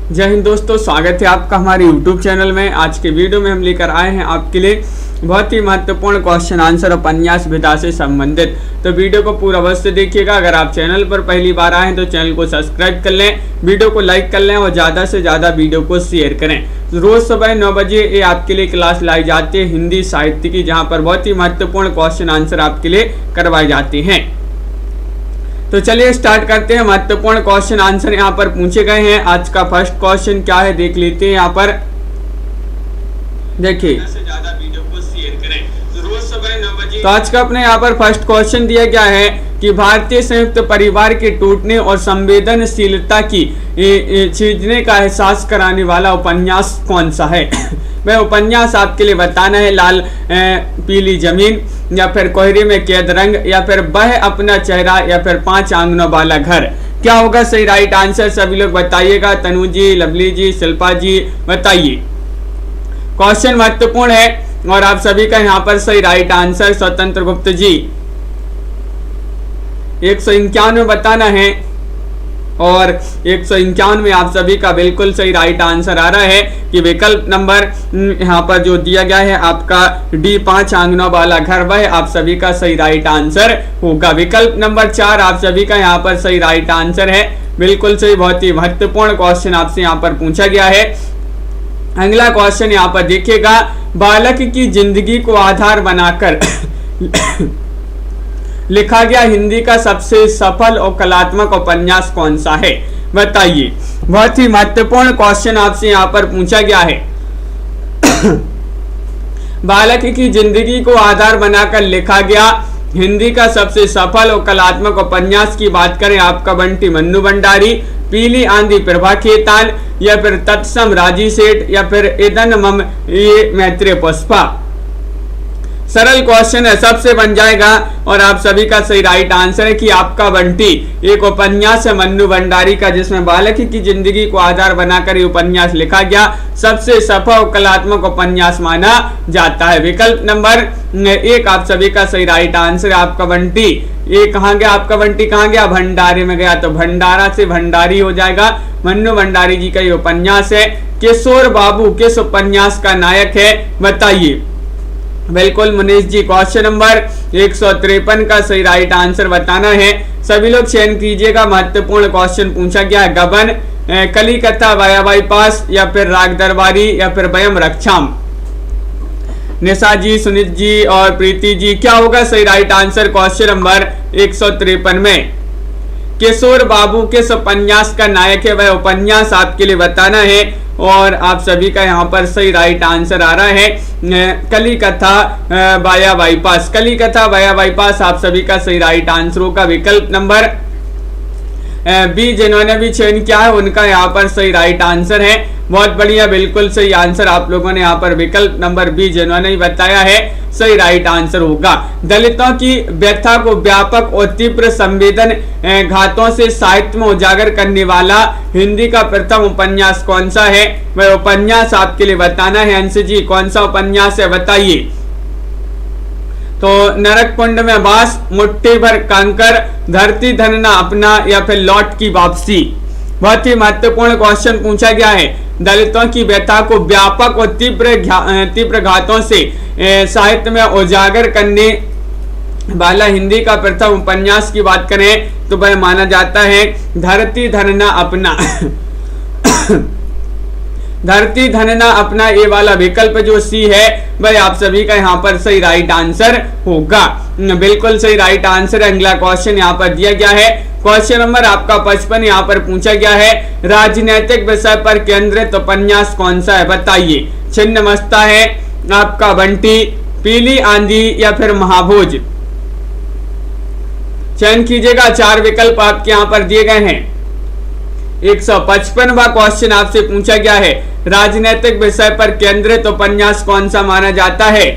जय हिंद दोस्तों, स्वागत है आपका हमारे YouTube चैनल में। आज के वीडियो में हम लेकर आए हैं आपके लिए बहुत ही महत्वपूर्ण क्वेश्चन आंसर उपन्यास विधा से संबंधित। तो वीडियो को पूरा अवश्य देखिएगा। अगर आप चैनल पर पहली बार आए हैं तो चैनल को सब्सक्राइब कर लें, वीडियो को लाइक कर लें और ज़्यादा से ज़्यादा वीडियो को शेयर करें। रोज़ सुबह 9 बजे ये आपके लिए क्लास लाई जाती है हिंदी साहित्य की, जहाँ पर बहुत ही महत्वपूर्ण क्वेश्चन आंसर आपके लिए करवाए जाते हैं। तो चलिए स्टार्ट करते हैं। महत्वपूर्ण क्वेश्चन आंसर यहाँ पर पूछे गए हैं। आज का फर्स्ट क्वेश्चन क्या है देख लेते हैं। यहाँ पर देखिए, तो आज का अपने यहाँ पर फर्स्ट क्वेश्चन दिया गया है कि भारतीय संयुक्त परिवार के टूटने और संवेदनशीलता की चीजने का एहसास कराने वाला उपन्यास कौन सा है। वह उपन्यास आपके लिए बताना है लाल पीली जमीन, या फिर कोहरे में कैद रंग, या फिर वह अपना चेहरा, या फिर 5 आंगनों वाला घर। क्या होगा सही राइट आंसर, सभी लोग बताइएगा। तनु जी, लवली जी, शिल्पा जी बताइए। क्वेश्चन महत्वपूर्ण है और आप सभी का यहाँ पर सही राइट आंसर स्वतंत्र गुप्त जी 151 बताना है और 151 में आप सभी का बिल्कुल सही राइट आंसर आ रहा है कि विकल्प नंबर यहाँ पर जो दिया गया है आपका डी 5 आंगनों वाला घर, वह आप सभी का सही राइट आंसर होगा। विकल्प नंबर 4 आप सभी का यहाँ पर सही राइट आंसर है, बिल्कुल सही। बहुत ही महत्वपूर्ण क्वेश्चन आपसे यहाँ पर पूछा गया है। अगला क्वेश्चन यहाँ पर देखिएगा, बालक की जिंदगी को आधार बनाकर लिखा गया हिंदी का सबसे सफल और कलात्मक उपन्यास कौन सा है, बताइए। बहुत ही महत्वपूर्ण क्वेश्चन आपसे यहाँ पर पूछा गया है। बालक की जिंदगी को आधार बनाकर लिखा गया हिंदी का सबसे सफल और कलात्मक उपन्यास की बात करें, आपका बंटी मन्नू भंडारी, पीली आंधी प्रभा खेतान, या फिर तत्सम राजी सेठ, या फिर इदन मम ये मैत्रेय पुष्पा। सरल क्वेश्चन है, सबसे बन जाएगा और आप सभी का सही राइट आंसर है कि आपका बंटी एक उपन्यास है मन्नू भंडारी का, जिसमें बालक की जिंदगी को आधार बनाकर ये उपन्यास लिखा गया सबसे सफल कलात्मक उपन्यास माना जाता है। विकल्प नंबर 1 आप सभी का सही राइट आंसर है, आपका बंटी। ये कहाँ गया, आपका बंटी कहाँ गया, भंडारे में गया, तो भंडारा से भंडारी हो जाएगा। मन्नू भंडारी जी का ये उपन्यास है। किशोर बाबू किस उपन्यास का नायक है, बताइए। बिल्कुल मुनीष जी, क्वेश्चन नंबर 153 का सही राइट आंसर बताना है। सभी लोग चयन कीजिएगा। महत्वपूर्ण क्वेश्चन पूछा गया है। गबन, कली कथा, वायावाई पास, या फिर राग दरबारी, या फिर वयम रक्षाम। निशा जी, सुनीत जी और प्रीति जी, क्या होगा सही राइट आंसर क्वेश्चन नंबर 153 में। किशोर बाबू किस उपन्यास का नायक है, वह उपन्यास आपके लिए बताना है और आप सभी का यहाँ पर सही राइट आंसर आ रहा है कली कथा वाया बाईपास। कली कथा वाया बाईपास आप सभी का सही राइट आंसर होगा। विकल्प नंबर बी जिन्होंने भी चयन किया है उनका यहाँ पर सही राइट आंसर है। बहुत बढ़िया, बिल्कुल सही आंसर आप लोगों ने यहाँ पर विकल्प नंबर बी जिन्होंने बताया है सही राइट आंसर होगा। दलितों की व्यथा को व्यापक और तीव्र संवेदन घातों से साहित्य में उजागर करने वाला हिंदी का प्रथम उपन्यास कौन सा है, वह उपन्यास आपके लिए बताना है। अंश जी, कौन सा उपन्यास है बताइए। तो नरक कुंड में वास, मुट्ठी भर कंकर, धरती धनना अपना, या फिर लौट की वापसी। बहुत ही महत्वपूर्ण क्वेश्चन पूछा गया है। दलितों की व्यथा को व्यापक और तीव्र घातों से साहित्य में उजागर करने वाला हिंदी का प्रथम उपन्यास की बात करें तो वह माना जाता है धरती धनना अपना। धरती धनना अपना ये वाला विकल्प जो सी है वह आप सभी का यहाँ पर सही राइट आंसर होगा। बिल्कुल सही राइट आंसर। अगला क्वेश्चन यहाँ पर दिया गया है। क्वेश्चन नंबर आपका 55 यहाँ पर पूछा गया है, राजनीतिक विषय पर केंद्रित उपन्यास कौन सा है, बताइए। छिन्नमस्ता है आपका बंटी, पीली आंधी, या फिर महाभोज। चयन कीजिएगा। 4 विकल्प आपके यहाँ पर दिए गए हैं। 155वां क्वेश्चन आपसे पूछा गया है, राजनीतिक विषय पर केंद्रित उपन्यास कौन सा माना जाता है,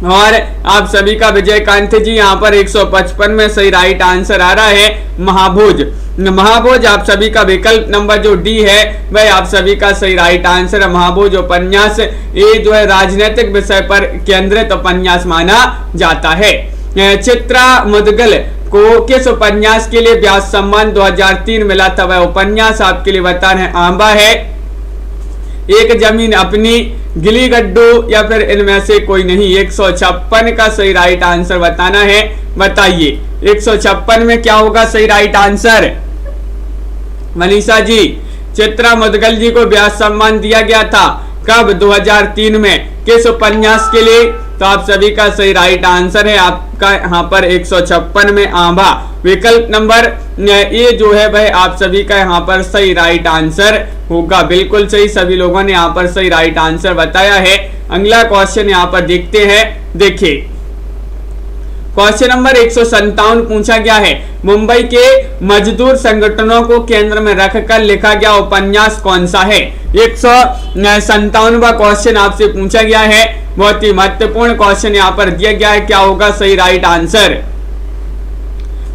और आप सभी का विजयकांत जी यहाँ पर 155 में सही राइट आंसर आ रहा है महाभोज। महाभोज आप सभी का विकल्प नंबर जो डी है वह आप सभी का सही राइट आंसर है। महाभोज उपन्यास ये जो है राजनीतिक विषय पर केंद्रित उपन्यास माना जाता है। चित्रा मुदगल को किस उपन्यास के लिए व्यास सम्मान 2003 मिला था? वह उपन्यास आपके लिए बता रहे हैं आंबा है, एक जमीन अपनी, गिली गड्ढू या फिर इनमें से कोई नहीं। 156 का सही राइट आंसर बताना है, बताइए 156 में क्या होगा सही राइट आंसर? मनीषा जी, चित्रा मुदगल जी को व्यास सम्मान दिया गया था कब? 2003 में। किस उपन्यास के लिए? तो आप सभी का सही राइट आंसर है आपका यहाँ पर 156 में आंबा। विकल्प नंबर ए जो है वह आप सभी का यहाँ पर सही राइट आंसर होगा। बिल्कुल सही, सभी लोगों ने यहाँ पर सही राइट आंसर बताया है। अगला क्वेश्चन यहाँ पर देखते हैं, देखिए क्वेश्चन नंबर 157 पूछा गया है, मुंबई के मजदूर संगठनों को केंद्र में रखकर लिखा गया उपन्यास कौन सा है? 157वां क्वेश्चन आपसे पूछा गया है, बहुत ही महत्वपूर्ण क्वेश्चन यहाँ पर दिया गया है। क्या होगा सही राइट आंसर?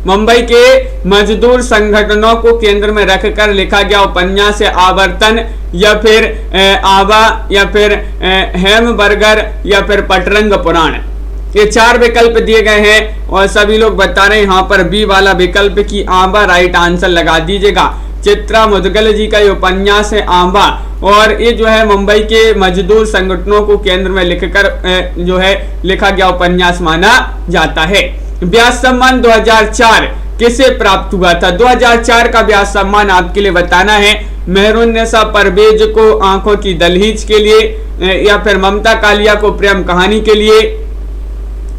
मुंबई के मजदूर संगठनों को केंद्र में रखकर लिखा गया उपन्यास है आवर्तन, या फिर आवा, या फिर हेमबर्गर, या फिर पटरंग पुराण। ये 4 विकल्प दिए गए हैं और सभी लोग बता रहे हैं यहाँ पर बी वाला विकल्प की आंबा राइट आंसर लगा दीजिएगा। चित्रा मुदगल जी का ये उपन्यास है आंबा, और ये जो है मुंबई के मजदूर संगठनों को केंद्र में लिखकर जो है लिखा गया उपन्यास माना जाता है। व्यास सम्मान 2004 किसे प्राप्त हुआ था? 2004 का व्यास सम्मान आपके लिए बताना है। मेहरुन्निसा परवेज को आंखों की दहलीज के लिए, या फिर ममता कालिया को प्रेम कहानी के लिए,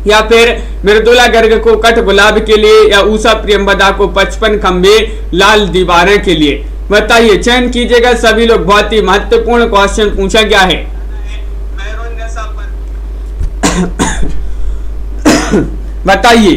या फिर मृदुला गर्ग को कठ गुलाब के लिए, या उषा प्रियंवदा को 55 खंबे लाल दीवारें के लिए। बताइए, चयन कीजिएगा सभी लोग। बहुत ही महत्वपूर्ण क्वेश्चन पूछा गया है। बताइए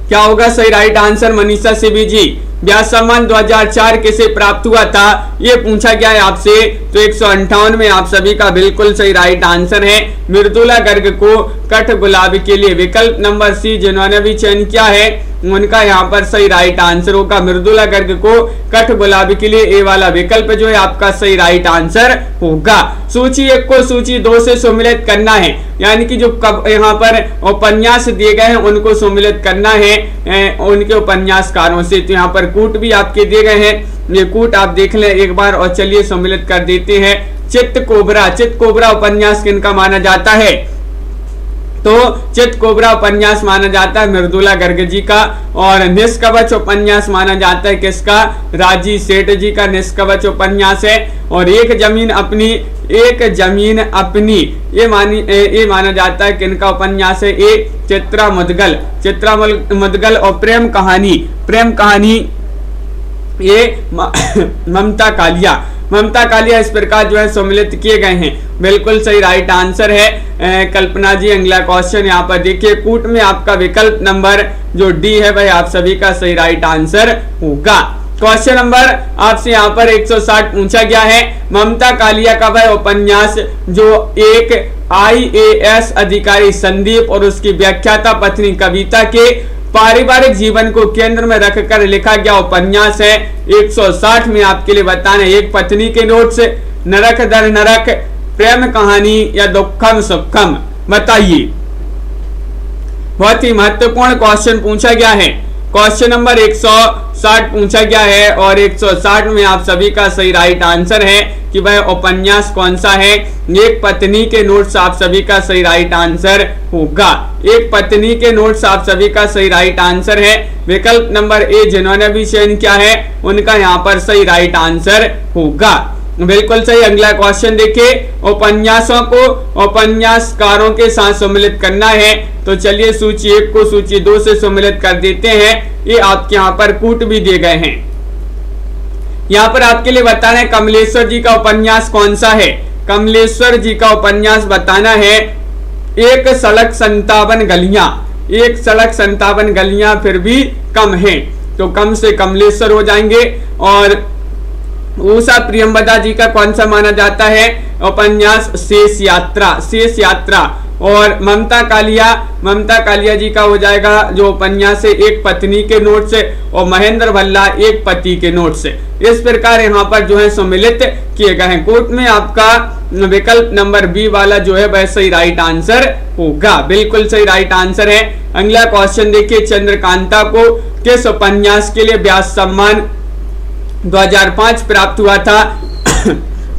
क्या होगा सही राइट आंसर? मनीषा सिबी जी, व्यास सम्मान 2004 किसे प्राप्त हुआ था ये पूछा गया है आपसे। तो 158 में आप सभी का बिल्कुल सही राइट आंसर है मृदुला गर्ग को कठ गुलाब के लिए। विकल्प नंबर सी जिन्होंने भी चयन किया है उनका यहाँ पर सही राइट आंसर होगा मृदुला गर्ग को कठ गुलाब के लिए। ए वाला विकल्प जो है आपका सही राइट आंसर होगा। सूची 1 को सूची 2 से सम्मिलित करना है, यानी कि जो यहाँ पर उपन्यास दिए गए हैं उनको सम्मिलित करना है उनके उपन्यासकारों से। तो यहाँ पर कूट भी आपके दिए गए हैं, ये कूट आप देख लें एक बार और चलिए सम्मिलित कर देते हैं। चित्त कोबरा उपन्यास किनका माना जाता है? तो चित्त कोबरा उपन्यास माना जाता है मृदुला गर्ग जी का। और निष्कवच उपन्यास माना जाता है किसका? राजी सेठ जी का निष्कवच उपन्यास है। और एक जमीन अपनी ये माना जाता है किनका उपन्यास है? ए चित्रा मुदगल। और प्रेम कहानी ये ममता कालिया इस प्रकार जो है सम्मिलित किए गए हैं। बिल्कुल सही राइट आंसर है कल्पना जी। अगला क्वेश्चन यहाँ पर देखिए, कूट में आपका विकल्प नंबर जो डी है वह आप सभी का सही राइट आंसर होगा। क्वेश्चन नंबर आपसे यहाँ पर 160 पूछा गया है, ममता कालिया का वह उपन्यास जो एक IAS अधिकारी संदीप और उसकी व्याख्याता पत्नी कविता के पारिवारिक जीवन को केंद्र में रखकर लिखा गया उपन्यास है। 160 में आपके लिए बताना है, एक पत्नी के नोट से, नरक दर नरक, प्रेम कहानी या दुखम सुखम। बताइए, बहुत ही महत्वपूर्ण क्वेश्चन पूछा गया है। क्वेश्चन नंबर 160 पूछा गया है और 160 में आप सभी का सही राइट आंसर है कि वह उपन्यास कौन सा है। एक पत्नी के नोट्स आप सभी का सही राइट आंसर होगा। एक पत्नी के नोट्स आप सभी का सही राइट आंसर है। विकल्प नंबर ए जिन्होंने भी चयन किया है उनका यहाँ पर सही राइट आंसर होगा। बिल्कुल सही। अगला क्वेश्चन देखिए, उपन्यासों को उपन्यासकारों के साथ सम्मिलित करना है। तो चलिए सूची 1 को सूची 2 से सम्मिलित कर देते हैं। ये आपके यहाँ पर कूट भी दिए गए हैं। यहाँ पर आपके लिए बताना है कमलेश्वर जी का उपन्यास कौन सा है। कमलेश्वर जी का उपन्यास बताना है एक सड़क 57 गलियां। एक सड़क 57 गलियां फिर भी कम है, तो कम से कमलेश्वर हो जाएंगे। और उषा प्रियंवदा जी का कौन सा माना जाता है उपन्यास? शेष यात्रा। और ममता कालिया जी का हो जाएगा जो उपन्यास है एक पत्नी के नोट से, और महेंद्र भल्ला एक पति के नोट से। इस प्रकार यहाँ पर जो है सम्मिलित किए गए हैं। कोर्ट में आपका विकल्प नंबर बी वाला जो है वह सही राइट आंसर होगा, बिल्कुल सही राइट आंसर है। अगला क्वेश्चन देखिए, चंद्रकांता को किस उपन्यास के लिए व्यास सम्मान 2005 प्राप्त हुआ था?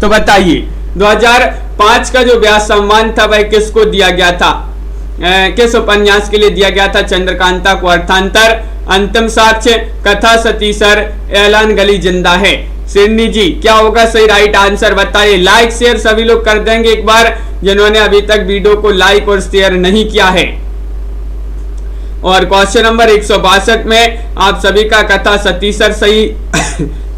तो बताइए 2005 का जो व्यास सम्मान था वह किसको दिया गया था, किस उपन्यास के लिए दिया गया था चंद्रकांता को? अर्थांतर, अंतिम साक्ष्य, कथा सतीसर, ऐलान गली जिंदा है। सिडनी जी क्या होगा सही राइट आंसर बताइए। लाइक शेयर सभी लोग कर देंगे एक बार जिन्होंने अभी तक वीडियो को लाइक और शेयर नहीं किया है। और क्वेश्चन नंबर 162 में आप सभी का कथा सतीसर सही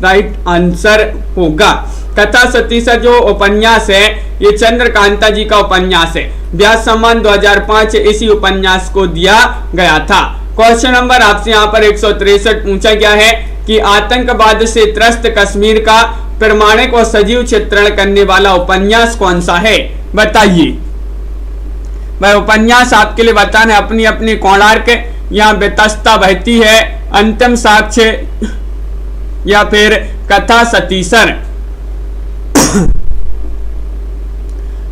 राइट आंसर होगा। कथा सतीसर जो उपन्यास है ये चंद्रकांता जी का उपन्यास है। व्यास सम्मान 2005 इसी उपन्यास को दिया गया था। क्वेश्चन नंबर आपसे यहाँ पर 163 पूछा गया है कि आतंकवाद से त्रस्त कश्मीर का प्रमाणिक और सजीव चित्रण करने वाला उपन्यास कौन सा है? बताइए। वह उपन्यास आपके लिए बताना है अपनी अपनी कोणार्क, यहाँ बेतस्ता बहती है, अंतिम साक्ष्य या फिर कथा सतीसर।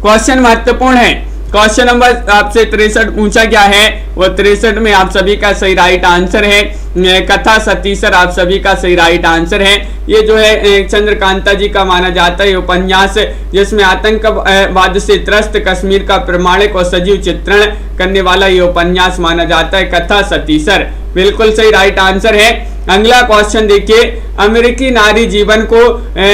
क्वेश्चन महत्वपूर्ण है। क्वेश्चन नंबर आपसे 63 पूछा गया है, वो 63 में आप सभी का सही राइट आंसर है कथा सतीसर, आप सभी का सही राइट आंसर है। ये जो है चंद्रकांता जी का माना जाता है उपन्यास जिसमें आतंकवाद से त्रस्त कश्मीर का प्रमाणिक और सजीव चित्रण करने वाला ये उपन्यास माना जाता है कथा सतीसर, बिल्कुल सही राइट आंसर है। अगला क्वेश्चन देखिए, अमेरिकी नारी जीवन को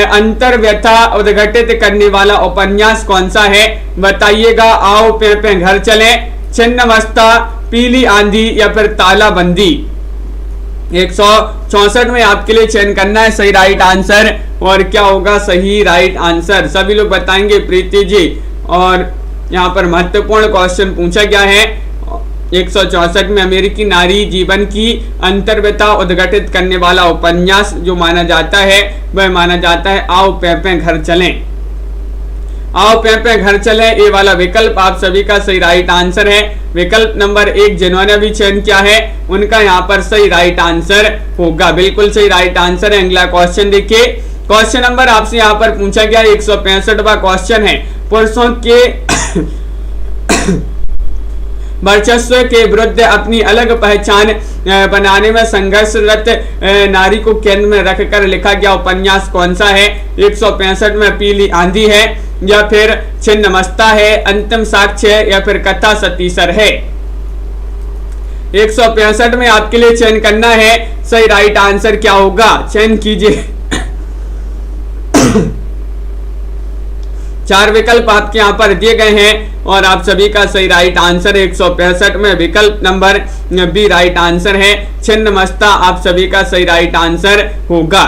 अंतर्व्यथा उद्घटित करने वाला उपन्यास कौन सा है? बताइएगा। आओ पे घर चले, छिन्नमस्ता, पीली आंधी या फिर तालाबंदी। 164 में आपके लिए चयन करना है सही राइट आंसर। और क्या होगा सही राइट आंसर सभी लोग बताएंगे प्रीति जी। और यहाँ पर महत्वपूर्ण क्वेश्चन पूछा गया है 164 में अमेरिकी नारी जीवन की अंतर्व्यथा उद्घटित करने वाला उपन्यास जो माना जाता है वह माना जाता है आओ पे घर चलें। आओ पे घर चलें ये वाला विकल्प आप सभी का सही राइट आंसर है। विकल्प नंबर 1 जिन्होंने भी चयन किया है उनका यहाँ पर सही राइट आंसर होगा, बिल्कुल सही राइट आंसर है। अगला क्वेश्चन देखिए, क्वेश्चन नंबर आपसे यहाँ पर पूछा गया 165वां क्वेश्चन है, पुरुषों के वर्चस्व के विरुद्ध अपनी अलग पहचान बनाने में संघर्षरत नारी को केंद्र में रखकर लिखा गया उपन्यास कौन सा है? 165 में पीली आंधी है या फिर छिन्नमस्ता है, अंतिम साक्ष्य है या फिर कथा सतीसर है। 165 में आपके लिए चयन करना है सही राइट आंसर क्या होगा, चयन कीजिए। 4 विकल्प आपके यहाँ पर दिए गए हैं और आप सभी का सही राइट आंसर 165 में विकल्प नंबर बी राइट आंसर है। छिन्नमस्ता आप सभी का सही राइट आंसर होगा,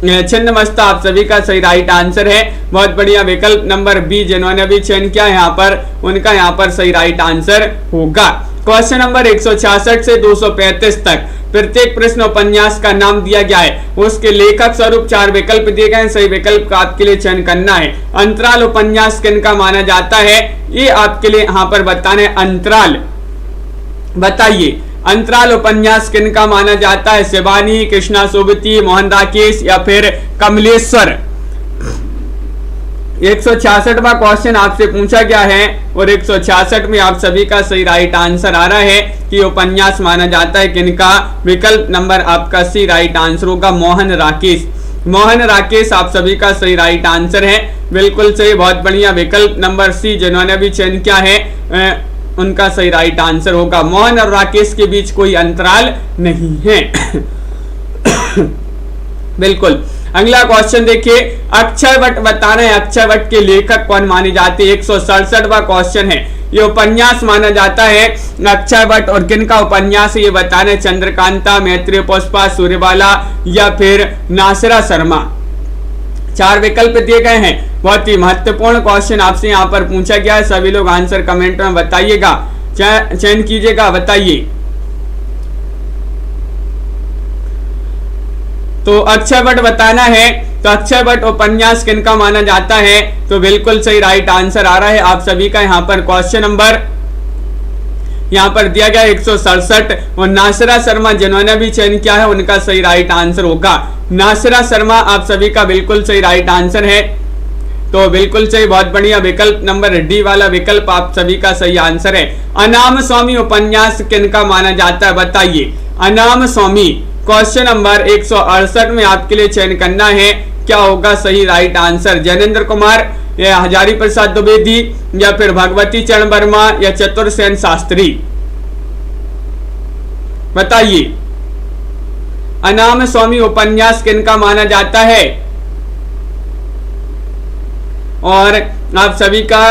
छिन्नमस्ता आप सभी का सही राइट आंसर है। बहुत बढ़िया, विकल्प नंबर बी जिन्होंने भी चयन किया यहाँ पर उनका यहाँ पर सही राइट आंसर होगा। क्वेश्चन नंबर 166 से 235 तक प्रत्येक प्रश्न उपन्यास का नाम दिया गया है, उसके लेखक स्वरूप 4 विकल्प दिए गए हैं, सही विकल्प का आपके लिए चयन करना है। अंतराल उपन्यास किनका माना जाता है ये आपके लिए यहाँ पर बताना है। अंतराल बताइए, अंतराल उपन्यास किनका माना जाता है? शिवानी, कृष्णा सोबती, मोहन राकेश या फिर कमलेश्वर। 166वां क्वेश्चन आपसे पूछा गया है और 166 में आप सभी का सही राइट आंसर आ रहा है कि उपन्यास माना जाता है किनका? विकल्प नंबर आपका सी राइट आंसर होगा, मोहन राकेश। मोहन राकेश आप सभी का सही राइट आंसर है, बिल्कुल सही, बहुत बढ़िया। विकल्प नंबर सी जिन्होंने भी चयन किया है उनका सही राइट आंसर होगा। मोहन और राकेश के बीच कोई अंतराल नहीं है। बिल्कुल। अगला क्वेश्चन देखिए, अक्षयवट बताना है अक्षय वट के लेखक कौन माने जाते हैं? 167वां क्वेश्चन है, ये उपन्यास माना जाता है अक्षय वट और किनका उपन्यास है ये बताना है? चंद्रकांता, मैत्रेय पुष्पा, सूर्यबाला या फिर नासिरा शर्मा। 4 विकल्प दिए गए हैं, बहुत ही महत्वपूर्ण क्वेश्चन आपसे यहाँ पर पूछा गया है। सभी लोग आंसर कमेंट में बताइएगा, चयन कीजिएगा, बताइए। तो अक्षयवट बताना है, तो अक्षयवट उपन्यास किनका माना जाता है? तो बिल्कुल सही राइट आंसर आ रहा है आप सभी का यहाँ पर। क्वेश्चन नंबर यहाँ पर दिया गया 167। और नासिरा शर्मा जिन्होंने भी चयन किया है उनका सही राइट आंसर होगा नासिरा शर्मा, आप सभी का बिल्कुल सही राइट आंसर है। तो बिल्कुल सही, बहुत बढ़िया। विकल्प नंबर डी वाला विकल्प आप सभी का सही आंसर है। अनाम स्वामी उपन्यास किनका माना जाता है, बताइए। अनाम स्वामी क्वेश्चन नंबर 168 में आपके लिए चयन करना है, क्या होगा सही राइट आंसर। जैनेन्द्र कुमार या हजारी प्रसाद द्विवेदी या फिर भगवती चरण वर्मा या चतुर्सेन शास्त्री, बताइए। अनाम स्वामी उपन्यास किनका माना जाता है। और आप सभी का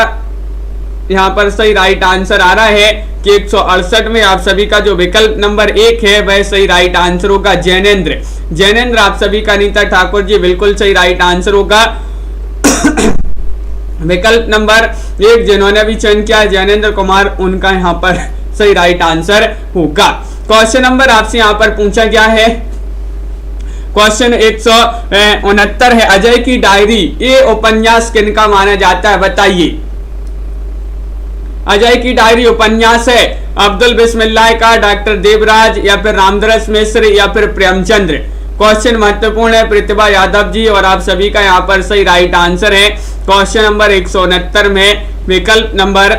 यहाँ पर सही राइट आंसर आ रहा है कि 168 में आप सभी का जो विकल्प नंबर 1 है वह सही राइट आंसर होगा जैनेन्द्र। जैनेन्द्र आप सभी का नीता ठाकुर जी बिल्कुल सही राइट आंसर होगा। विकल्प नंबर 1 जिन्होंने भी चयन किया जैनेन्द्र कुमार, उनका यहाँ पर सही राइट आंसर होगा। क्वेश्चन नंबर आपसे यहाँ पर पूछा गया है, क्वेश्चन 169 है, अजय की डायरी ये उपन्यास किनका माना जाता है, बताइए। अजय की डायरी उपन्यास है अब्दुल बिस्मिल्लाह का, डॉक्टर देवराज या फिर रामदरस मिश्र या फिर प्रेमचंद्र। क्वेश्चन महत्वपूर्ण है प्रतिभा यादव जी, और आप सभी का यहाँ पर सही राइट आंसर है। क्वेश्चन नंबर 169 में विकल्प नंबर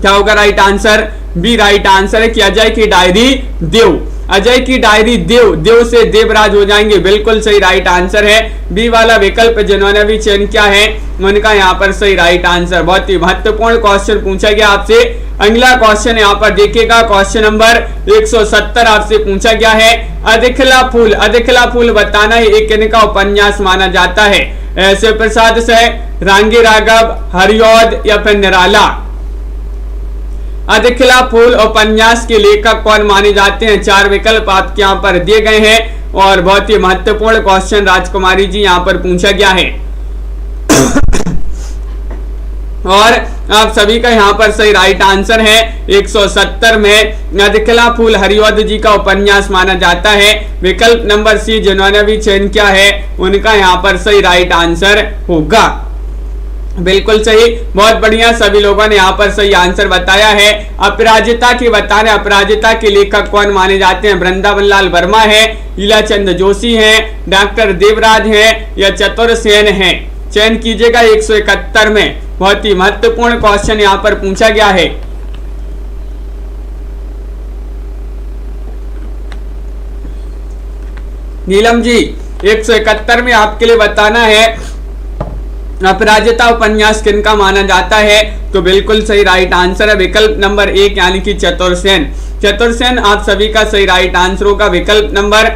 क्या होगा right answer, B right answer है कि अजय की डायरी देव। अजय की डायरी देव, देव से देवराज हो जाएंगे, बिल्कुल सही राइट आंसर है। बी वाला विकल्प जिन्होंने भी चयन किया है उनका यहाँ पर सही राइट आंसर। बहुत ही महत्वपूर्ण क्वेश्चन पूछा गया आपसे। अगला क्वेश्चन यहाँ पर देखिएगा, क्वेश्चन नंबर 170 आपसे पूछा गया है, अधिकला फूल। अधिकला फूल बताना है एक किनका उपन्यास माना जाता है, ऐसे प्रसाद से, रांगी राघव, हरिऔध या फिर निराला। अधिकला फूल उपन्यास के लेखक कौन माने जाते हैं, 4 विकल्प आपके यहाँ पर दिए गए हैं। और बहुत ही महत्वपूर्ण क्वेश्चन राजकुमारी जी यहाँ पर पूछा गया है। और आप सभी का यहाँ पर सही राइट आंसर है 170 में अधिकला फूल हरिऔध जी का उपन्यास माना जाता है। विकल्प नंबर सी जिन्होंने भी चयन किया है उनका यहाँ पर सही राइट आंसर होगा, बिल्कुल सही, बहुत बढ़िया। सभी लोगों ने यहाँ पर सही आंसर बताया है। अपराजिता की बताने, अपराजिता के लेखक कौन माने जाते हैं, वृंदावन लाल वर्मा है, लीलाचंद जोशी है, डॉक्टर देवराज है या चतुर्सेन है। चयन कीजिएगा 171 में। बहुत ही महत्वपूर्ण क्वेश्चन यहाँ पर पूछा गया है। नीलम जी 171 में आपके लिए बताना है अपराजिता उपन्यास किनका माना जाता है, तो बिल्कुल सही राइट आंसर है विकल्प नंबर 1 यानी कि चतुर्सेन। चतुर्सेन आप सभी का सही राइट आंसर होगा। विकल्प नंबर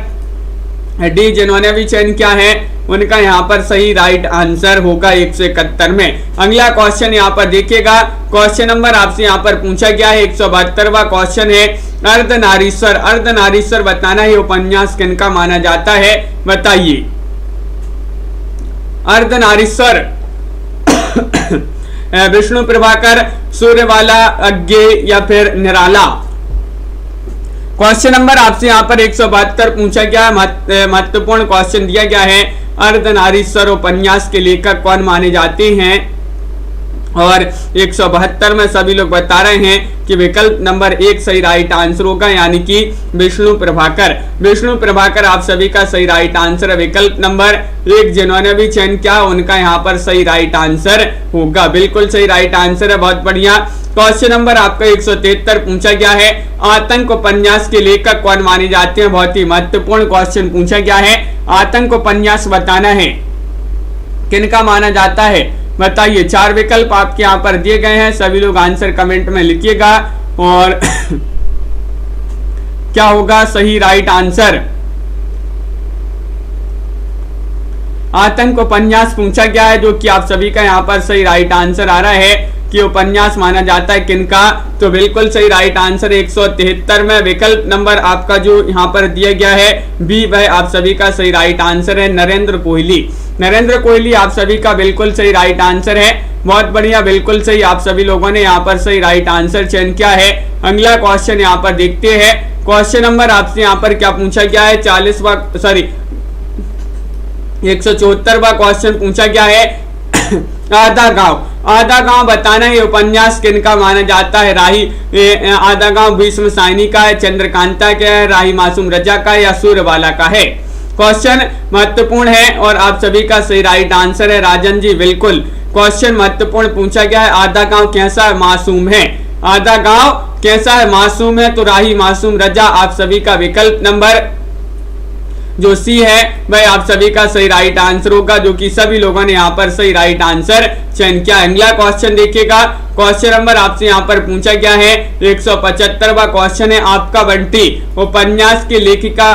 डी जिन्होंने भी चयन किया है उनका यहाँ पर सही राइट आंसर होगा 171 में। अगला क्वेश्चन यहाँ पर देखिएगा, क्वेश्चन नंबर आपसे यहाँ पर पूछा गया है 172वां क्वेश्चन है, अर्धनारीश्वर। अर्धनारीश्वर बताना है उपन्यास किनका माना जाता है, बताइए। अर्धनारीश्वर विष्णु प्रभाकर, सूर्यवाला, अज्ञे या फिर निराला। क्वेश्चन नंबर आपसे यहाँ पर 172 पूछा गया, महत्वपूर्ण क्वेश्चन दिया गया है, अर्धनारीश्वर उपन्यास के लेखक कौन माने जाते हैं। और 172 में सभी लोग बता रहे हैं कि विकल्प नंबर 1 सही राइट आंसर होगा, यानी कि विष्णु प्रभाकर। विष्णु प्रभाकर आप सभी का सही राइट आंसर है। विकल्प नंबर 1 जिन्होंने भी चयन किया उनका यहाँ पर सही राइट आंसर होगा, बिल्कुल सही राइट आंसर है, बहुत बढ़िया। क्वेश्चन नंबर आपका 173 पूछा गया है, आतंक उपन्यास के लेखक कौन माने जाते हैं। बहुत ही महत्वपूर्ण क्वेश्चन पूछा गया है, आतंक उपन्यास बताना है किनका माना जाता है, बताइए। 4 विकल्प आपके यहाँ पर दिए गए हैं, सभी लोग आंसर कमेंट में लिखिएगा और क्या होगा सही राइट आंसर। आतंक उपन्यास पूछा गया है, जो कि आप सभी का यहाँ पर सही राइट आंसर आ रहा है कि उपन्यास माना जाता है किनका, तो बिल्कुल सही राइट आंसर 173 में विकल्प नंबर आपका जो यहाँ पर दिया गया है बी, वह आप सभी का सही राइट आंसर है, नरेंद्र कोहली। नरेंद्र कोहली आप सभी का बिल्कुल सही राइट आंसर है, बहुत बढ़िया, बिल्कुल सही। आप सभी लोगों ने यहाँ पर सही राइट आंसर चयन किया है। अगला क्वेश्चन यहाँ पर देखते हैं, क्वेश्चन नंबर आपसे यहाँ पर क्या पूछा गया है, 174वां क्वेश्चन पूछा गया है, आधा गांव। आधा गांव बताना है उपन्यास किनका माना जाता है। राही आधा गांव भीष्म साइनी का है, चंद्रकांता का है, राही मासूम रजा का है या सूर्यबाला का है। क्वेश्चन महत्वपूर्ण है और आप सभी का सही राइट आंसर है राजन जी, बिल्कुल क्वेश्चन महत्वपूर्ण पूछा गया है। आधा गांव कैसा है? मासूम है। आधा गांव कैसा है? मासूम है। तो राही मासूम रजा आप सभी का विकल्प नंबर जो सी है वह आप सभी का सही राइट आंसर होगा, जो कि सभी लोगों ने यहाँ पर सही राइट आंसर चयन किया। अगला क्वेश्चन देखिएगा, क्वेश्चन नंबर आपसे यहाँ पर पूछा गया है 175वां क्वेश्चन है आपका बंटी, उपन्यास की लेखिका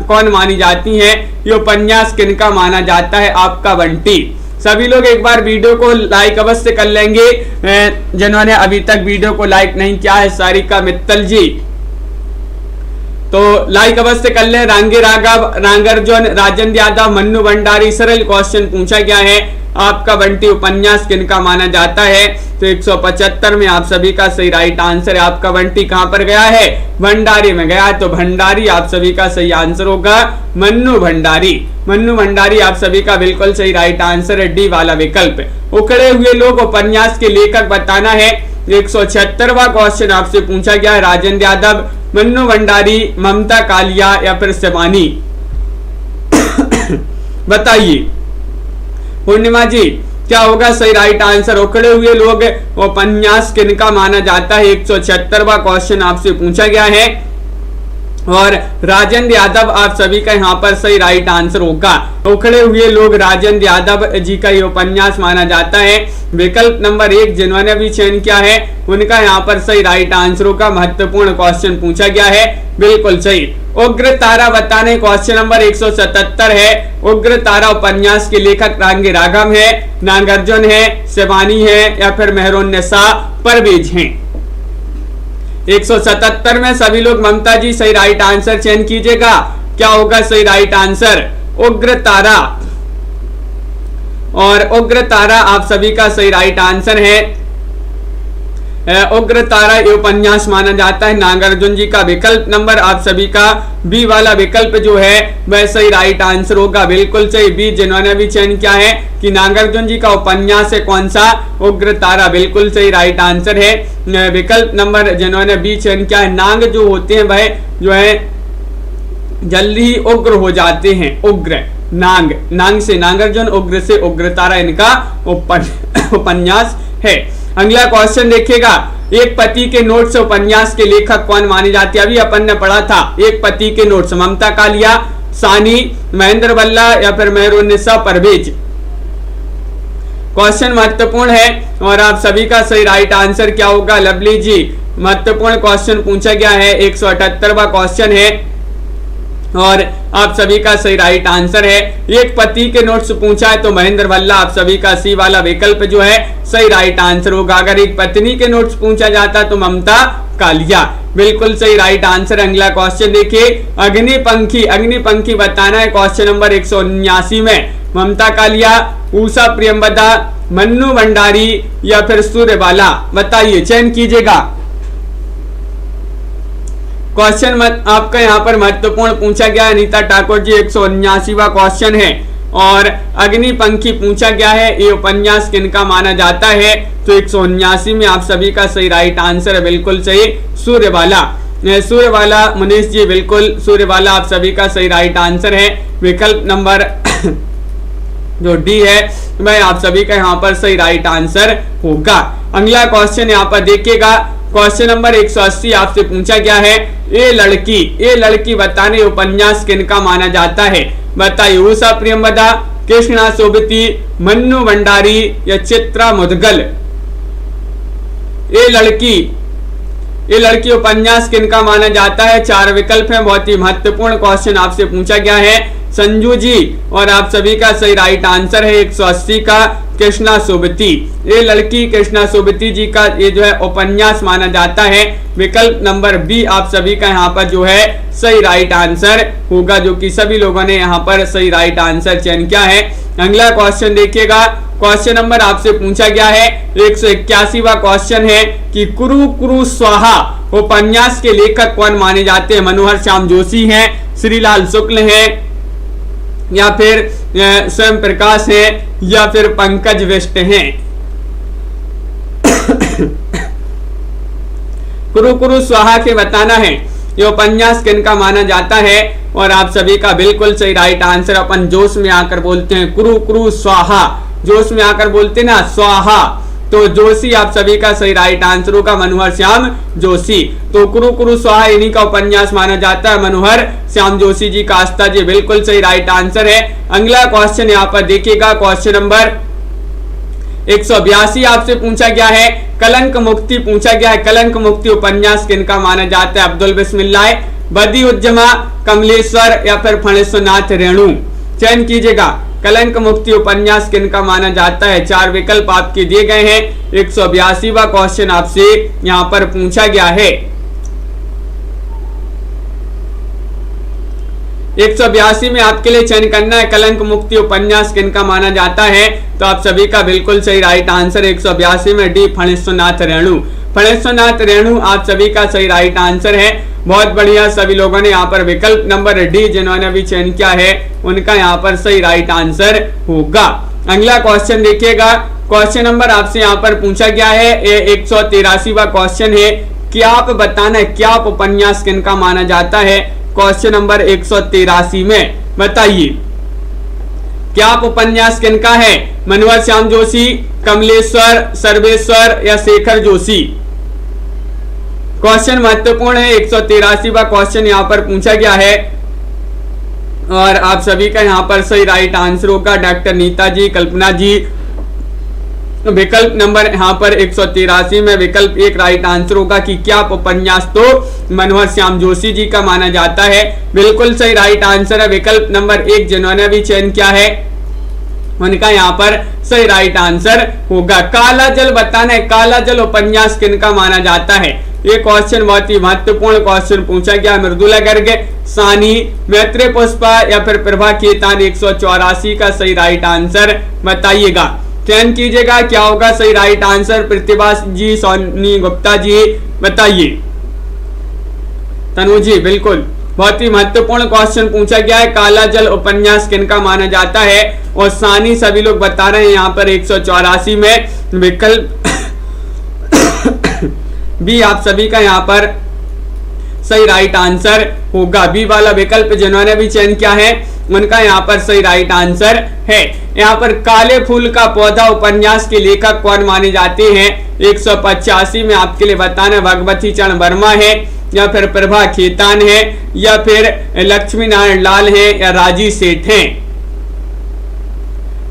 कौन मानी जाती है? ये उपन्यास किनका माना जाता है आपका बंटी? सभी लोग एक बार वीडियो को लाइक अवश्य कर लेंगे जिन्होंने अभी तक वीडियो को लाइक नहीं किया है। सारिका मित्तल जी तो लाइक अवश्य कर ले। रांगे राघव, रांगर्जन, राजेंद्र यादव, मन्नू भंडारी, सरल क्वेश्चन पूछा गया है आपका बंटी, उपन्यास किनका माना जाता है? तो 175 में आप सभी का सही राइट आंसर है। आपका बंटी कहां पर गया है? भंडारी में गया, तो भंडारी आप सभी का सही आंसर होगा मन्नू भंडारी। मन्नू भंडारी आप सभी का बिल्कुल सही राइट आंसर है, डी वाला विकल्प। उखड़े हुए लोग उपन्यास के लेखक बताना है। 176वां क्वेश्चन आपसे पूछा गया है राजेंद्र यादव, मन्नू भंडारी, ममता कालिया या फिर शिवानी बताइए पूर्णिमा जी क्या होगा सही राइट आंसर? उखड़े हुए लोग उपन्यास किनका माना जाता है? 176वां क्वेश्चन आपसे पूछा गया है और राजेंद्र यादव आप सभी का यहाँ पर सही राइट आंसर होगा। उखड़े हुए लोग राजेंद्र यादव जी का ये उपन्यास माना जाता है। विकल्प नंबर 1 जिन्होंने भी चयन किया है उनका यहाँ पर सही राइट आंसर होगा। महत्वपूर्ण क्वेश्चन पूछा गया है, बिल्कुल सही। उग्र तारा बताने क्वेश्चन नंबर 177 है। उग्र तारा उपन्यास के लेखक रांगे राघव है, नागार्जुन है, शिवानी है या फिर मेहरुन्निसा परवेज हैं? 177 में सभी लोग ममता जी सही राइट आंसर चयन कीजिएगा। क्या होगा सही राइट आंसर? उग्र तारा। और उग्र तारा आप सभी का सही राइट आंसर है। उग्र तारा ये उपन्यास माना जाता है नागार्जुन जी का। विकल्प नंबर आप सभी का बी वाला विकल्प जो है वह सही राइट आंसर होगा, बिल्कुल सही। बी जिन्होंने भी चयन किया है कि नागार्जुन जी का उपन्यास है कौन सा? उग्र तारा, बिल्कुल सही राइट आंसर है। विकल्प नंबर जिन्होंने बी चयन किया है, नाग जो होते हैं वह जो है जल्दी ही उग्र हो जाते हैं। उग्र नाग, नाग से नागार्जुन, उग्र से उग्र तारा इनका उपन्यास है। अगला क्वेश्चन देखिएगा, एक पति के नोट से उपन्यास के लेखक कौन मानी जाती है? अभी अपन ने पढ़ा था एक पति के नोट से, ममता कालिया, सानी, महेंद्र बल्ला या फिर मेहरुन्निसा परवेज? क्वेश्चन महत्वपूर्ण है और आप सभी का सही राइट आंसर क्या होगा? लवली जी महत्वपूर्ण क्वेश्चन पूछा गया है, 178वां क्वेश्चन है और आप सभी का सही राइट आंसर है। एक पति के नोट्स पूछा है तो महेंद्र भल्ला आप सभी का सी वाला विकल्प जो है सही राइट आंसर होगा। अगर एक पत्नी के नोट्स पूछा जाता तो ममता कालिया, बिल्कुल सही राइट आंसर। अगला क्वेश्चन देखिए, अग्निपंखी, अग्निपंखी बताना है क्वेश्चन नंबर 179 में। ममता कालिया, उषा प्रियंवदा, मन्नू भंडारी या फिर सूर्यबाला? बताइए, चयन कीजिएगा। क्वेश्चन आपका यहाँ पर महत्वपूर्ण पूछा गया है अनीता ठाकुर जी, 179वां क्वेश्चन है और अग्निपंखी पूछा गया है ये उपन्यास किनका माना जाता है? तो 179 में आप सभी का सही राइट आंसर है, बिल्कुल सही, सूर्यबाला। सूर्यबाला मनीष जी, बिल्कुल सूर्यबाला आप सभी का सही राइट आंसर है। विकल्प नंबर जो डी है वह आप सभी का यहाँ पर सही राइट आंसर होगा। अगला क्वेश्चन यहाँ पर देखिएगा, क्वेश्चन नंबर 180 आपसे पूछा गया है, ये लड़की बताने उपन्यास किनका माना जाता है? बताइए, उषा प्रियंवदा, कृष्णा सोबती, मन्नू भंडारी या चित्रा मुदगल? ये लड़की उपन्यास किनका माना जाता है? 4 विकल्प हैं, बहुत ही महत्वपूर्ण क्वेश्चन आपसे पूछा गया है संजू जी और आप सभी का सही राइट आंसर है 180 का कृष्णा सोबती। ये लड़की कृष्णा सोबती जी का ये जो है उपन्यास माना जाता है। विकल्प नंबर बी आप सभी का यहाँ पर जो है सही राइट आंसर होगा, जो कि सभी लोगों ने यहाँ पर सही राइट आंसर चयन किया है। अगला क्वेश्चन देखिएगा, क्वेश्चन नंबर आपसे पूछा गया है 181वां क्वेश्चन है कि कुरु कुरु स्वाहा उपन्यास के लेखक कौन माने जाते हैं? मनोहर श्याम जोशी हैं, श्रीलाल शुक्ल हैं या फिर स्वयं प्रकाश है या फिर पंकज विष्ट हैं? कुरु कुरु स्वाहा के बताना है ये उपन्यास किनका माना जाता है, और आप सभी का बिल्कुल सही राइट आंसर। अपन जोश में आकर बोलते हैं कुरु कुरु स्वाहा, जोश में आकर बोलते ना स्वाहा, तो जोशी आप सभी का सही राइट आंसर होगा, मनोहर श्याम जोशी। तो कुरु कुरु स्वाहा इन्हीं का उपन्यास माना जाता है, मनोहर श्याम जोशी जी का। आस्था जी बिल्कुल सही राइट आंसर है। अगला क्वेश्चन यहाँ पर देखिएगा, क्वेश्चन नंबर 182 आपसे पूछा गया है, कलंक मुक्ति पूछा गया है। कलंक मुक्ति उपन्यास किनका माना जाता है? अब्दुल बिस्मिल्लाह, बदी उज्जमा, कमलेश्वर या फिर फणेश्वरनाथ रेणु, चयन कीजिएगा। कलंक मुक्ति उपन्यास किनका माना जाता है? 4 विकल्प आपके दिए गए हैं। 182वां क्वेश्चन आपसे यहाँ पर पूछा गया है। 182 में आपके लिए चयन करना है, कलंक मुक्ति उपन्यास किनका माना जाता है? तो आप सभी का बिल्कुल सही राइट आंसर 182 में डी, फणेश्वरनाथ रेणु। फणेश्वरनाथ रेणु आप सभी का सही राइट आंसर है। बहुत बढ़िया, सभी लोगों ने यहाँ पर विकल्प नंबर डी जिन्होंने भी चयन किया है उनका यहाँ पर सही राइट आंसर होगा। अगला क्वेश्चन देखिएगा, क्वेश्चन नंबर आपसे यहाँ पर पूछा गया है, ये 183वां क्वेश्चन है। क्या आप बताना है क्या उपन्यास किनका माना जाता है? क्वेश्चन नंबर 183 में बताइए, क्या उपन्यास किनका है? मनोहर श्याम जोशी, कमलेश्वर, सर्वेश्वर या शेखर जोशी? क्वेश्चन महत्वपूर्ण है, 183वां क्वेश्चन यहाँ पर पूछा गया है और आप सभी का यहाँ पर सही राइट आंसर होगा। डॉक्टर नीता जी, कल्पना जी, विकल्प नंबर यहाँ पर 183 में विकल्प 1 राइट आंसर होगा कि क्या उपन्यास तो मनोहर श्याम जोशी जी का माना जाता है। बिल्कुल सही राइट आंसर है विकल्प नंबर 1, जिन्होंने भी चयन किया है उनका यहाँ पर सही राइट आंसर होगा। काला जल बताना है, काला जल उपन्यास किनका माना जाता है? ये क्वेश्चन बहुत ही महत्वपूर्ण क्वेश्चन पूछा गया। मृदुला गर्ग, सानी, मैत्री पुष्पा या फिर प्रभा केतान? 184 का सही राइट आंसर बताइएगा, चयन कीजिएगा। क्या होगा सही राइट आंसर? प्रतिभा जी, सोनी गुप्ता जी बताइए। तनु जी बिल्कुल, बहुत ही महत्वपूर्ण क्वेश्चन पूछा गया है, काला जल उपन्यास किनका माना जाता है? और सानी सभी लोग बता रहे हैं यहाँ पर 184 में विकल्प बी आप सभी का यहाँ पर सही राइट आंसर होगा। बी वाला विकल्प जिन्होंने भी चयन किया है उनका यहाँ पर सही राइट आंसर है। यहाँ पर काले फूल का पौधा उपन्यास के लेखक कौन माने जाते हैं? 185 में आपके लिए बताना भगवती चरण वर्मा है या फिर प्रभा खेतान है या फिर लक्ष्मी नारायण लाल है या राजी सेठ है?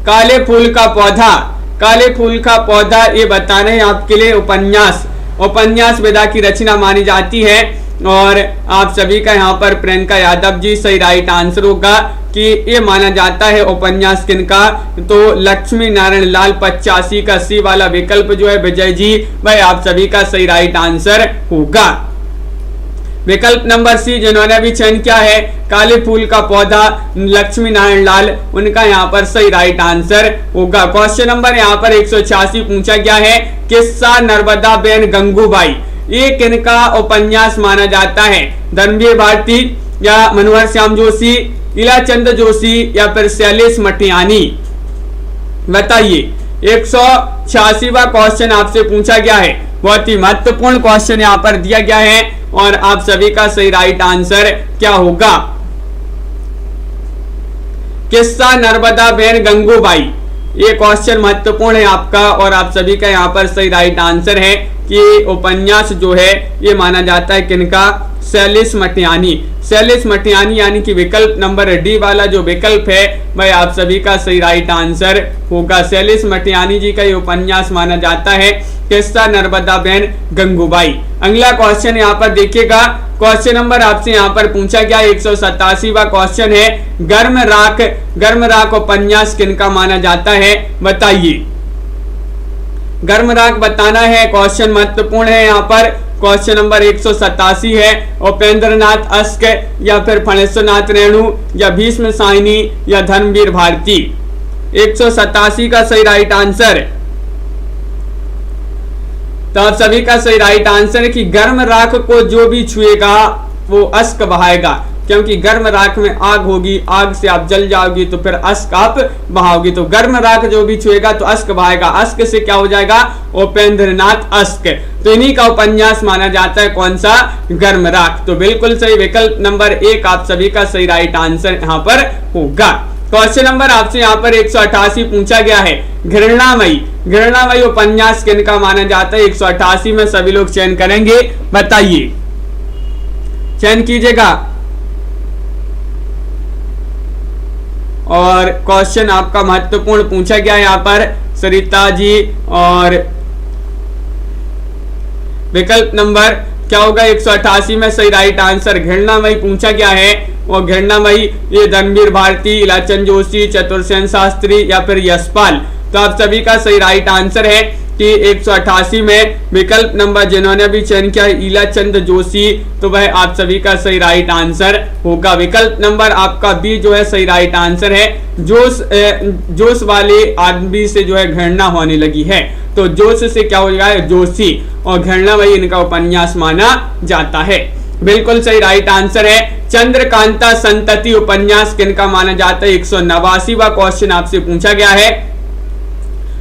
काले फूल का पौधा, काले फूल का पौधा ये बताना है आपके लिए उपन्यास, उपन्यास विधा की रचना मानी जाती है। और आप सभी का यहाँ पर प्रियंका यादव जी सही राइट आंसर होगा कि ये माना जाता है उपन्यास किनका? तो लक्ष्मी नारायण लाल। 85 का सी वाला विकल्प जो है विजय जी, भाई आप सभी का सही राइट आंसर होगा। विकल्प नंबर सी जिन्होंने भी चयन किया है, काले फूल का पौधा, लक्ष्मी नारायण लाल, उनका यहाँ पर सही राइट आंसर होगा। क्वेश्चन नंबर यहाँ पर 186 पूछा गया है, किस्सा नर्मदा बेन गंगूबाई ये किनका उपन्यास माना जाता है? धर्मवीर भारती या मनोहर श्याम जोशी, इलाचंद जोशी या फिर शैलेश मटियानी? बताइए। 186वां क्वेश्चन आपसे पूछा गया है, बहुत ही महत्वपूर्ण क्वेश्चन यहाँ पर दिया गया है और आप सभी का सही राइट आंसर क्या होगा? किस्सा नर्मदा बेन गंगूबाई, ये क्वेश्चन महत्वपूर्ण है आपका और आप सभी का यहाँ पर सही राइट आंसर है कि उपन्यास जो है ये माना जाता है किनका? शैलेश मटियानी। शैलेश मटियानी यानी कि विकल्प नंबर डी वाला जो विकल्प है वह आप सभी का सही राइट आंसर होगा। शैलेश मटियानी जी का ये उपन्यास माना जाता है किस्सा नर्मदा बेन गंगूबाई। अगला क्वेश्चन यहाँ पर देखिएगा, क्वेश्चन नंबर आपसे यहाँ पर पूछा गया 187वां क्वेश्चन है, गर्म राख उपन्यास किनका माना जाता है? बताइए। गर्म राख बताना है, क्वेश्चन महत्वपूर्ण है यहाँ पर। क्वेश्चन नंबर 187 है, उपेंद्र नाथ अस्क या फिर फणेश्वरनाथ रेणु या भीष्म साइनी या धर्मवीर भारती? 187 का सही राइट आंसर, तो आप सभी का सही राइट आंसर है कि गर्म राख को जो भी छुएगा वो अस्क बहाएगा। क्योंकि गर्म राख में आग होगी, आग से आप जल जाओगी तो फिर अश्क आप बहाओगी। तो गर्म राख जो भी छुएगा तो अश्क बहाएगा, अश्क से क्या हो जाएगा, उपेंद्रनाथ अश्क। तो इन्हीं का उपन्यास माना जाता है कौन सा, गर्म राख। तो बिल्कुल सही विकल्प नंबर 1 आप सभी का सही राइट आंसर यहाँ पर होगा। क्वेश्चन नंबर आपसे यहाँ पर 188 पूछा गया है, घृणामयी, घृणामयी उपन्यास किनका माना जाता है। 188 में सभी लोग चयन करेंगे, बताइए, चयन कीजिएगा। और क्वेश्चन आपका महत्वपूर्ण पूछा गया है यहाँ पर सरिता जी, और विकल्प नंबर क्या होगा 188 में सही राइट आंसर घृणामयी पूछा गया है। और घृणामयी ये धर्मवीर भारती, इलाचंद जोशी, चतुर्सेन शास्त्री या फिर यशपाल। तो आप सभी का सही राइट आंसर है कि 188 में विकल्प नंबर जिन्होंने भी चयन किया इलाचंद जोशी, तो वह आप सभी का सही राइट आंसर होगा। विकल्प नंबर आपका बी जो है सही राइट आंसर है। जोश वाले आदमी से जो है घृणा होने लगी है, तो जोश से क्या हो जाएगा, जोशी, और घृणामयी इनका उपन्यास माना जाता है। बिल्कुल सही राइट आंसर है। चंद्रकांता संतति उपन्यास किनका माना जाता है। 189वां क्वेश्चन आपसे पूछा गया है।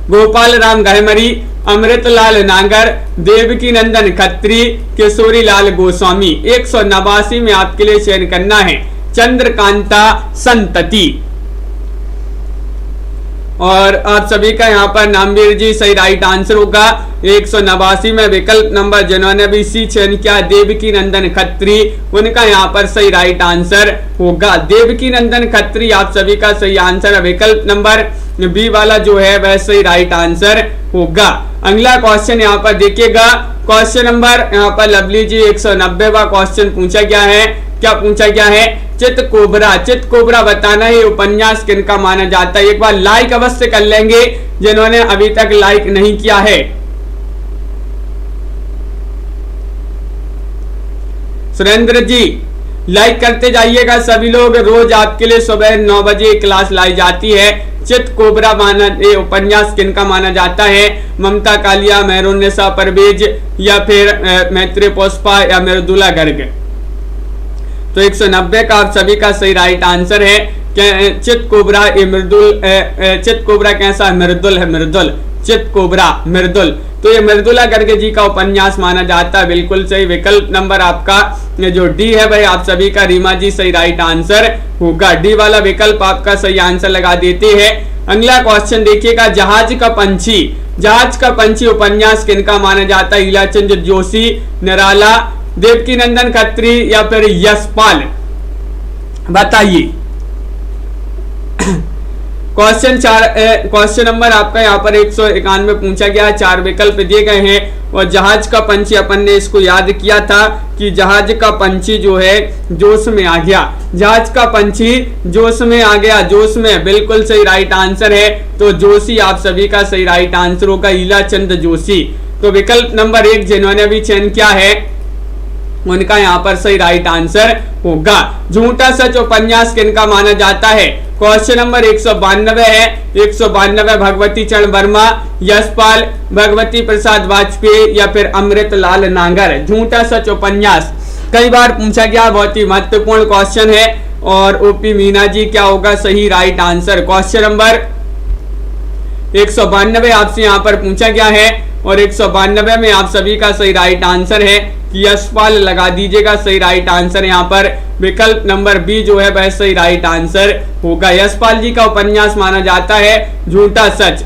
गोपाल राम गहमरी, अमृतलाल नागर, देवकी नंदन खत्री, किशोरी लाल गोस्वामी। 189 में आपके लिए चयन करना है चंद्रकांता संतति। और आप सभी का यहाँ पर नामवीर जी सही राइट आंसर होगा। 189 में विकल्प नंबर जिन्होंने भी सी चयन किया देवकी नंदन खत्री, उनका यहाँ पर सही राइट आंसर होगा। देवकी नंदन खत्री आप सभी का सही आंसर है। विकल्प नंबर बी वाला जो है वह सही राइट आंसर होगा। अगला क्वेश्चन यहाँ पर देखिएगा, क्वेश्चन नंबर यहाँ पर लवली जी 190वां क्वेश्चन पूछा गया है। क्या पूछा गया है, चित कोबरा, चित कोबरा बताना है उपन्यास किनका माना जाता है। एक बार लाइक अवश्य कर लेंगे जिन्होंने अभी तक लाइक नहीं किया है। सुरेंद्र जी लाइक करते जाइएगा सभी लोग, रोज आपके लिए सुबह 9 बजे क्लास लाई जाती है। चित कोबरा माना ये उपन्यास किनका माना जाता है। ममता कालिया, मेहरुन्निसा परवेज या फिर मैत्री पुष्पा या मृदुला गर्ग। तो 190 का आप सभी का सही राइट आंसर है। चित कोबरा ये मृदुल, चित कोबरा कैसा है, मृदुल है, मृदुल, चित कोबरा मृदुल। तो ये मृदुला गर्ग जी का उपन्यास माना जाता है। बिल्कुल सही विकल्प नंबर आपका जो डी है भाई आप सभी का रीमा जी सही राइट आंसर होगा। डी वाला विकल्प आपका सही आंसर लगा देते हैं। अगला क्वेश्चन देखिएगा, जहाज का पंछी, जहाज का पंछी उपन्यास किनका माना जाता है। इलाचंद जोशी, निराला, देवकी नंदन खत्री या फिर यशपाल, बताइए। क्वेश्चन नंबर आपका यहाँ पर 191 पूछा गया है। 4 विकल्प दिए गए हैं। और जहाज का पंछी अपन ने इसको याद किया था कि जहाज का पंछी जो है जोश में आ गया, जहाज का पंछी जोश में आ गया, जोश में बिल्कुल सही राइट आंसर है। तो जोशी आप सभी का सही राइट आंसर होगा, इलाचंद जोशी। तो विकल्प नंबर 1 जिन्होंने भी चयन किया है उनका यहाँ पर सही राइट आंसर होगा। झूठा सच उपन्यास किनका माना जाता है। क्वेश्चन नंबर 192 है। 192 भगवती चरण वर्मा, यशपाल, भगवती प्रसाद वाजपेयी या फिर अमृतलाल नागर। झूठा सच उपन्यास कई बार पूछा गया, बहुत ही महत्वपूर्ण क्वेश्चन है। और ओपी मीना जी क्या होगा सही राइट आंसर। क्वेश्चन नंबर 192 आपसे यहाँ पर पूछा गया है। और 192 में आप सभी का सही राइट आंसर है कि यशपाल लगा दीजिएगा सही राइट आंसर। यहाँ पर विकल्प नंबर बी जो है वह सही राइट आंसर होगा। यशपाल जी का उपन्यास माना जाता है झूठा सच।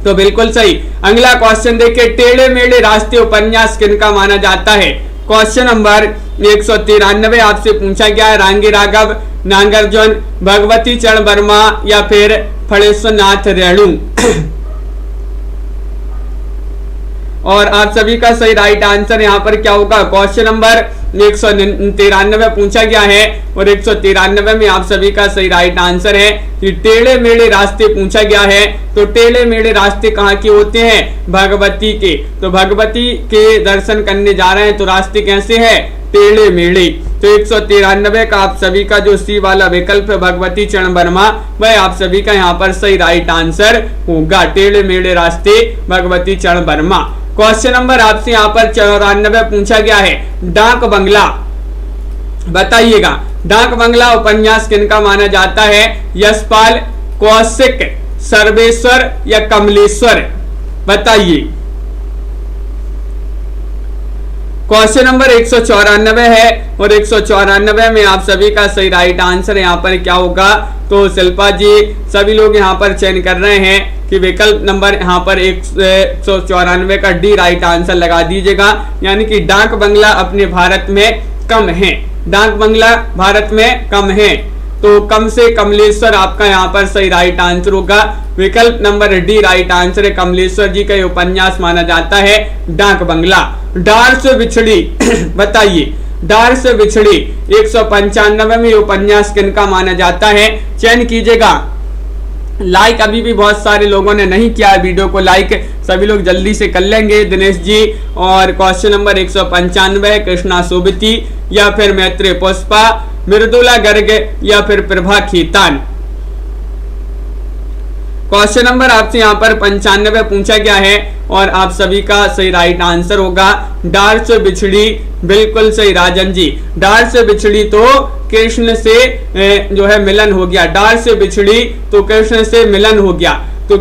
तो बिल्कुल सही। अगला क्वेश्चन देखिए, टेढ़े मेढ़े रास्ते उपन्यास किनका माना जाता है। क्वेश्चन नंबर 193 आपसे पूछा गया है। रांगी राघव, नागार्जुन, भगवती चरण वर्मा या फिर फणेश्वर नाथ रेणु। और आप सभी का सही राइट आंसर यहाँ पर क्या होगा। क्वेश्चन नंबर 193 पूछा गया है। और 193 में आप सभी का सही राइट आंसर है कि टेढ़े मेढ़े रास्ते पूछा गया है। तो टेढ़े मेढ़े रास्ते कहाँ के होते हैं, भगवती के। तो भगवती के दर्शन करने जा रहे हैं तो रास्ते कैसे हैं, टेढ़े मेढ़े। तो 193 का आप सभी का जो सी वाला विकल्प है भगवती चरण वर्मा, वह आप सभी का यहाँ पर सही राइट आंसर होगा। टेढ़े मेढ़े रास्ते भगवती चरण वर्मा। क्वेश्चन नंबर आपसे यहाँ पर 94 पूछा गया है। डाक बंगला, बताइएगा। डाक बंगला उपन्यास किनका माना जाता है? यशपाल, कौशिक, सर्वेश्वर या कमलेश्वर? बताइए। क्वेश्चन नंबर 194 है और 194 में आप सभी का सही राइट आंसर यहाँ पर क्या होगा? तो शिल्पा जी सभी लोग यहाँ पर चयन कर रहे हैं कि विकल्प नंबर यहाँ पर 194 का डी राइट आंसर लगा दीजिएगा, यानी कि डाक बंगला अपने भारत में कम है। डाक बंगला भारत में कम है, तो कम से कमलेश्वर आपका यहाँ पर सही राइट आंसर होगा। विकल्प नंबर डी राइट आंसर है। कमलेश्वर जी का उपन्यास माना जाता है डाक बंगला। डार से बिछड़ी बताइए, डार से बिछड़ी 195 में उपन्यास किनका माना जाता है? चयन कीजिएगा। लाइक अभी भी बहुत सारे लोगों ने नहीं किया है, वीडियो को लाइक सभी लोग जल्दी से कर लेंगे। दिनेश जी। और क्वेश्चन नंबर 195 कृष्णा सोबती या फिर मैत्री पुष्पा, मृदुला गर्ग या फिर प्रभा खेतान? क्वेश्चन नंबर आपसे यहाँ पर 95 पूछा गया है और आप सभी का सही राइट आंसर होगा डार से बिछड़ी। बिल्कुल सही राजन जी। डार से बिछड़ी तो कृष्ण से जो है मिलन हो गया। डार से बिछड़ी तो कृष्ण से मिलन हो गया, तो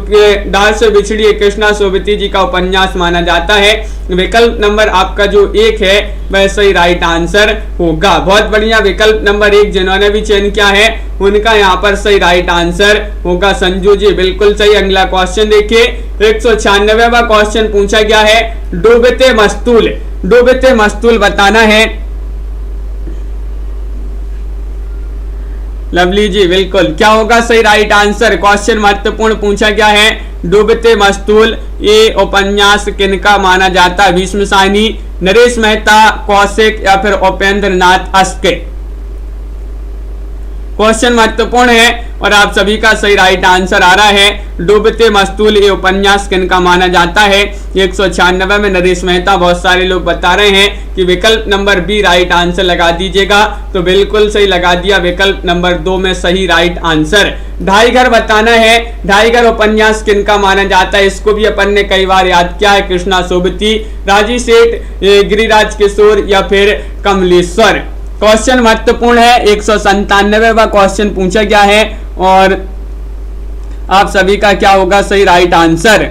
डार से बिछड़ी कृष्णा सोबती जी का उपन्यास माना जाता है। विकल्प नंबर आपका जो 1 है वह सही राइट आंसर होगा। बहुत बढ़िया। विकल्प नंबर 1 जिन्होंने भी चयन किया है उनका यहाँ पर सही राइट आंसर होगा संजू जी। बिल्कुल सही। अगला क्वेश्चन देखिए, 196वां क्वेश्चन पूछा गया है डूबते मस्तूल। डूबते मस्तूल बताना है। लवली जी बिल्कुल, क्या होगा सही राइट आंसर? क्वेश्चन महत्वपूर्ण पूछा गया है डूबते मस्तूल ये उपन्यास किनका माना जाता है? भीष्म साहनी, नरेश मेहता, कौशिक या फिर उपेंद्र नाथ अस्के? क्वेश्चन महत्वपूर्ण है और आप सभी का सही राइट आंसर आ रहा है डूबते मस्तूल ये उपन्यास किनका माना जाता है? 196 में नरेश मेहता। बहुत सारे लोग बता रहे हैं कि विकल्प नंबर बी राइट आंसर लगा दीजिएगा, तो बिल्कुल सही लगा दिया। विकल्प नंबर 2 में सही राइट आंसर। ढाई घर बताना है। ढाई घर उपन्यास किनका माना जाता है? इसको भी अपन ने कई बार याद किया है। कृष्णा सोबती, राजी सेठ, गिरिराज किशोर या फिर कमलेश्वर? क्वेश्चन महत्वपूर्ण है। 197वां क्वेश्चन पूछा गया है और आप सभी का क्या होगा सही राइट आंसर?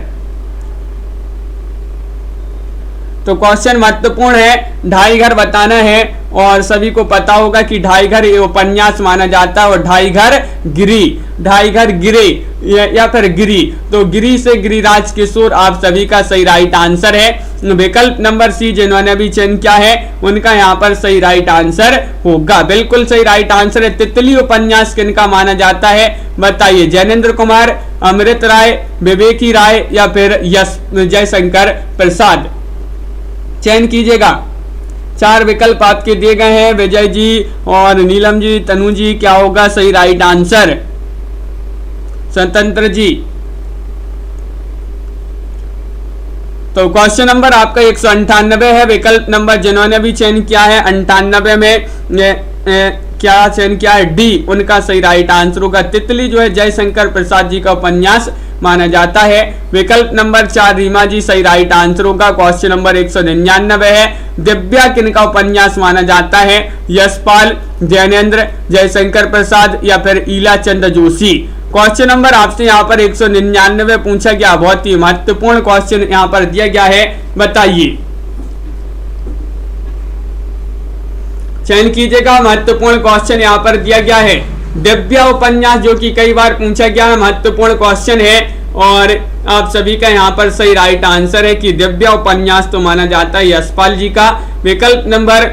तो क्वेश्चन महत्वपूर्ण है, ढाई घर बताना है और सभी को पता होगा कि ढाई घर ये उपन्यास माना जाता है और ढाई घर गिरी, ढाई घर गिरे या फिर गिरी, तो गिरी से गिरिराज किशोर आप सभी का सही राइट आंसर है। विकल्प नंबर सी जिन्होंने भी चयन किया है उनका यहाँ पर सही राइट आंसर होगा। बिल्कुल सही राइट आंसर है। तितली उपन्यास किनका माना जाता है? बताइए। जैनेन्द्र कुमार, अमृत राय, विवेकी राय या फिर जयशंकर प्रसाद? चयन कीजिएगा। 4 विकल्प आपके दिए गए हैं। विजय जी और नीलम जी, तनु जी, क्या होगा सही राइट आंसर? स्वतंत्र जी। तो क्वेश्चन नंबर आपका 198 है। विकल्प नंबर जिन्होंने भी चयन किया है 98 में क्या चयन किया है? डी उनका सही राइट आंसर होगा। तितली जो है जयशंकर प्रसाद जी का उपन्यास माना जाता है। विकल्प नंबर 4 रीमा जी सही राइट आंसर होगा। क्वेश्चन नंबर 199 है। दिव्या किनका उपन्यास माना जाता है? यशपाल, जैनेन्द्र, जयशंकर प्रसाद या फिर ईला चंद्र जोशी? क्वेश्चन नंबर आपसे यहाँ पर 199 पूछा गया। बहुत ही महत्वपूर्ण क्वेश्चन यहाँ पर दिया गया है, बताइए। चयन कीजिएगा। महत्वपूर्ण क्वेश्चन यहाँ पर दिया गया है। दिव्या उपन्यास जो कि कई बार पूछा गया है, महत्वपूर्ण क्वेश्चन है और आप सभी का यहाँ पर सही राइट आंसर है कि दिव्या उपन्यास तो माना जाता है यशपाल जी का। विकल्प नंबर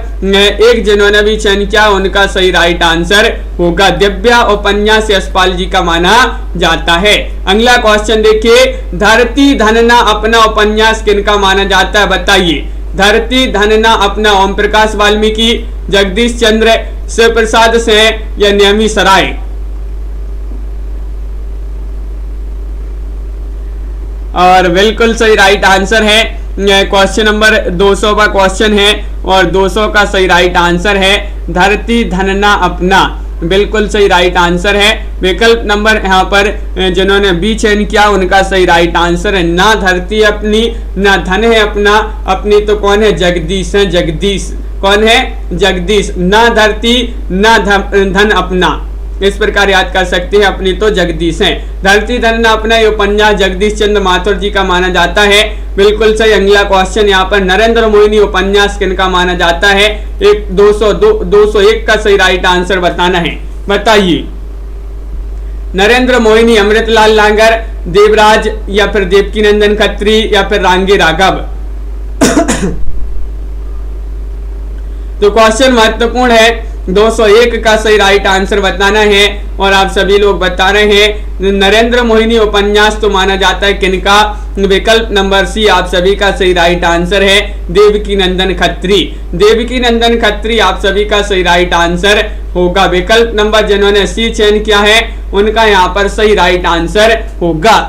1 जिन्होंने भी चयन किया उनका सही राइट आंसर होगा। दिव्या उपन्यास यशपाल जी का माना जाता है। अगला क्वेश्चन देखिए। धरती धनना अपना उपन्यास किनका माना जाता है? बताइए। धरती धनना अपना ओम प्रकाश वाल्मीकि, जगदीश चंद्र, शिव प्रसाद सिंह या नेमी सराय? और बिल्कुल सही राइट आंसर है। क्वेश्चन नंबर 200वां क्वेश्चन है और 200 का सही राइट आंसर है धरती धनना अपना। बिल्कुल सही राइट आंसर है। विकल्प नंबर यहाँ पर जिन्होंने बी चयन किया उनका सही राइट आंसर है ना धरती अपनी ना धन है अपना, अपनी तो कौन है? जगदीश है। जगदीश कौन है? जगदीश। ना धरती ना धन अपना, इस प्रकार याद कर सकते हैं, अपनी तो जगदीश है। धरती धन न अपना ये उपन्यास जगदीश चंद्र माथुर जी का माना जाता है। बिल्कुल सही। अगला क्वेश्चन यहाँ पर नरेंद्र मोहिनी उपन्यास किनका माना जाता है? 201 का सही राइट आंसर बताना है। बताइए, नरेंद्र मोहिनी अमृतलाल नागर, देवराज या फिर देवकीनंदन खत्री या फिर रांगे राघव? तो क्वेश्चन महत्वपूर्ण है, 201 का सही राइट आंसर बताना है। और आप सभी लोग बता रहे हैं नरेंद्र मोहिनी उपन्यास तो माना जाता है किनका? विकल्प नंबर सी आप सभी का सही राइट आंसर है, देवकीनंदन खत्री। देवकीनंदन खत्री आप सभी का सही राइट आंसर होगा। विकल्प नंबर जिन्होंने सी चयन किया है उनका यहाँ पर सही राइट आंसर होगा।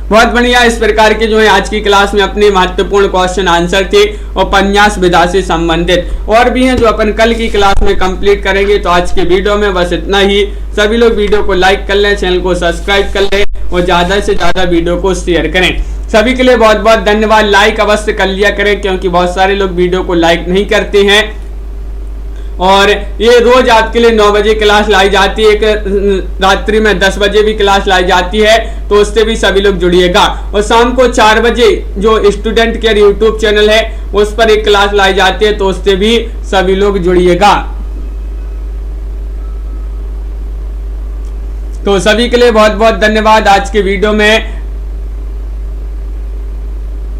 बहुत बढ़िया। इस प्रकार के जो है आज की क्लास में अपने महत्वपूर्ण क्वेश्चन आंसर थे उपन्यास विधा से संबंधित, और भी हैं जो अपन कल की क्लास में कंप्लीट करेंगे। तो आज के वीडियो में बस इतना ही। सभी लोग वीडियो को लाइक कर लें, चैनल को सब्सक्राइब कर लें और ज्यादा से ज्यादा वीडियो को शेयर करें। सभी के लिए बहुत बहुत धन्यवाद। लाइक अवश्य कर लिया करें क्योंकि बहुत सारे लोग वीडियो को लाइक नहीं करते हैं। और ये रोज आपके लिए 9 बजे क्लास लाई जाती है, एक रात्रि में 10 बजे भी क्लास लाई जाती है, तो उससे भी सभी लोग जुड़िएगा। और शाम को 4 बजे जो स्टूडेंट केयर यूट्यूब चैनल है उस पर एक क्लास लाई जाती है, तो उससे भी सभी लोग जुड़िएगा। तो सभी के लिए बहुत बहुत धन्यवाद आज के वीडियो में,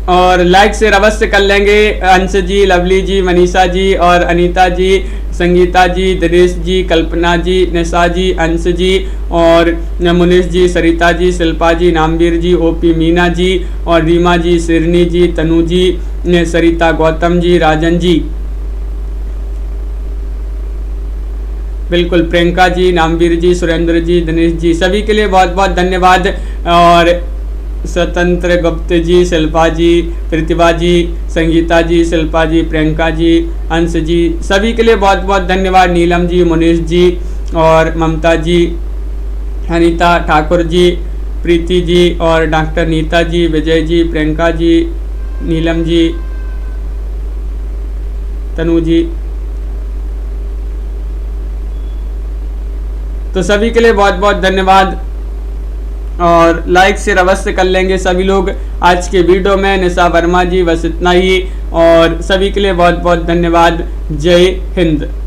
और लाइक से अवश्य कर लेंगे। अंश जी, लवली जी, मनीषा जी और अनीता जी, संगीता जी, दिनेश जी, कल्पना जी, निशा जी, अंश जी और मुनीष जी, सरिता जी, शिल्पा जी, नामवीर जी, ओपी मीना जी और रीमा जी, शिरनी जी, तनु जी, सरिता गौतम जी, राजन जी, बिल्कुल प्रियंका जी, नामवीर जी, सुरेंद्र जी, दिनेश जी, सभी के लिए बहुत बहुत धन्यवाद। और स्वतंत्र गुप्त जी, शिल्पा जी, प्रतिभा जी, संगीता जी, शिल्पा जी, प्रियंका जी, अंश जी, सभी के लिए बहुत बहुत धन्यवाद। नीलम जी, मुनीष जी और ममता जी, अनीता ठाकुर जी, प्रीति जी और डॉक्टर नीता जी, विजय जी, प्रियंका जी, नीलम जी, तनु जी, तो सभी के लिए बहुत बहुत धन्यवाद। और लाइक शेयर अवश्य कर लेंगे सभी लोग आज के वीडियो में। निशा वर्मा जी, बस इतना ही। और सभी के लिए बहुत बहुत धन्यवाद। जय हिंद।